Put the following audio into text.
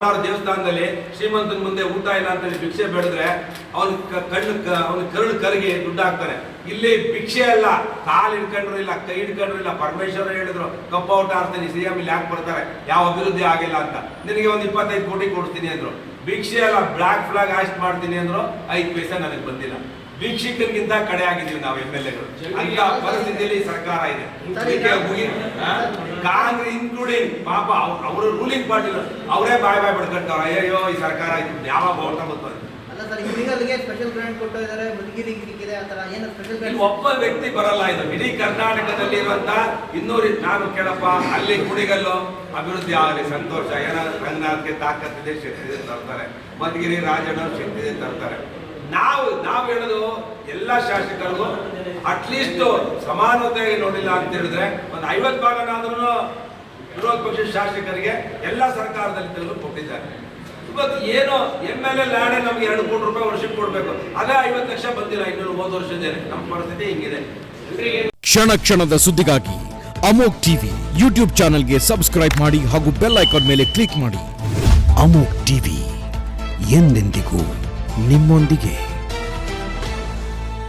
ದೇವಸ್ಥಾನದಲ್ಲಿ ಶ್ರೀಮಂತನ ಮುಂದೆ ಊಟ ಇಲ್ಲ ಅಂತೇಳಿ ಭಿಕ್ಷೆ ಬೇಡಿದ್ರೆ ಅವನ ಕರುಳು ಕರಗಿ ದುಡ್ಡು ಹಾಕ್ತಾನೆ. ಇಲ್ಲಿ ಭಿಕ್ಷೆ ಅಲ್ಲ, ಕಾಲು ಹಿಡ್ಕೊಂಡ್ರು ಇಲ್ಲ, ಕೈ ಹಿಡ್ಕೊಂಡ್ರು ಇಲ್ಲ. ಪರಮೇಶ್ವರ ಹೇಳಿದ್ರು ಕಪ್ಪೌಟ್ ಆಡ್ತೀನಿ, ಸಿಎಂ ಇಲ್ಲಿ ಯಾಕೆ ಬರ್ತಾರೆ, ಯಾವ ಅಭಿವೃದ್ಧಿ ಆಗಿಲ್ಲ ಅಂತ. ನಿನಗೆ ಒಂದು 25 ಕೋಟಿ ಕೊಡ್ತೀನಿ ಅಂದ್ರು. ಭಿಕ್ಷೆ ಅಲ್ಲ, ಬ್ಲಾಕ್ ಫ್ಲಾಗ್ ಹಾಸ್ಟ್ ಮಾಡ್ತೀನಿ ಅಂದ್ರು. 5 ಪೈಸೆ ನನಗೆ ಬಂದಿಲ್ಲ. ಭಿಕ್ಷಿಕರಿಗಿಂತ ಕಡೆ ಆಗಿದ್ದೀವಿ ನಾವು MLAಗಳು. ಅಂತ ಪರಿಸ್ಥಿತಿಯಲ್ಲಿ ಸರ್ಕಾರ ಇದೆ. ಕಾಂಗ್ರೆಸ್ ಇನ್ಕ್ಲೂಡಿಂಗ್ ಪಾಪ ಅವರು ರೂಲಿಂಗ್ ಪಾರ್ಟಿ ಅವರೇ ಬಾಯ್ ಬಿಡ್ಕೊಂಡವ್ರು. ಅಯ್ಯೋ ಈ ಸರ್ಕಾರ ಯಾವಾಗ ಹೊರಟ ಗೊತ್ತದ. ಒಬ್ಬ ವ್ಯಕ್ತಿ ಬರಲ್ಲ. ಇದು ಇಡೀ ಕರ್ನಾಟಕದಲ್ಲಿ ಇರುವಂತ 200 ನಾನು ಕೇಳಪ್ಪ, ಅಲ್ಲಿ ಕುಣಿಗಲ್ಲು ಅಭಿವೃದ್ಧಿ ಆಗಲಿ ಸಂತೋಷ. ಏನಾದ್ರು ರಂಗನಾಥ್ಗೆ ತಾಕತ್ತಿದೆ, ಶಕ್ತಿ ಇದೆ ತರ್ತಾರೆ. ಮಧುಗಿರಿ ರಾಜಣ್ಣ ಶಕ್ತಿ ಇದೆ ತರ್ತಾರೆ. ನಾವು ಹೇಳೋದು ಎಲ್ಲ ಶಾಸಕರಿಗೂ ಅಟ್ಲೀಸ್ಟ್ ಸಮಾನತೆಯಾಗಿ ನೋಡಿಲ್ಲ ಅಂತ ಹೇಳಿದ್ರೆ ಒಂದು 50 ಭಾಗನಾದ್ರೂ ವಿರೋಧ ಪಕ್ಷ ಶಾಸಕರಿಗೆ ಎಲ್ಲ ಸರ್ಕಾರದಲ್ಲಿ ತೆಗೆದು ಕೊಟ್ಟಿದ್ದಾರೆ. ಇವತ್ತು ಏನು MLA ಲ್ಯಾಂಡ್ ನಮ್ಗೆ 2 ಕೋಟಿ ರೂಪಾಯಿ ವರ್ಷಕ್ಕೆ ಕೊಡ್ಬೇಕು, ಅದೇ 50 ಲಕ್ಷ ಬಂದಿಲ್ಲ. ಇನ್ನೊಂದು 30 ವರ್ಷದ್ದೇನೆ ನಮ್ಮ ಪರಿಸ್ಥಿತಿ ಹಿಂಗಿದೆ. ಕ್ಷಣ ಕ್ಷಣದ ಸುದ್ದಿಗಾಗಿ ಅಮೋಕ್ ಟಿವಿ ಯೂಟ್ಯೂಬ್ ಚಾನೆಲ್ಗೆ ಸಬ್ಸ್ಕ್ರೈಬ್ ಮಾಡಿ ಹಾಗೂ ಬೆಲ್ ಐಕಾನ್ ಮೇಲೆ ಕ್ಲಿಕ್ ಮಾಡಿ. ಅಮೋಕ್ ಟಿವಿ ಎಂದೆಂದಿಗೂ ನಿಮ್ಮೊಂದಿಗೆ.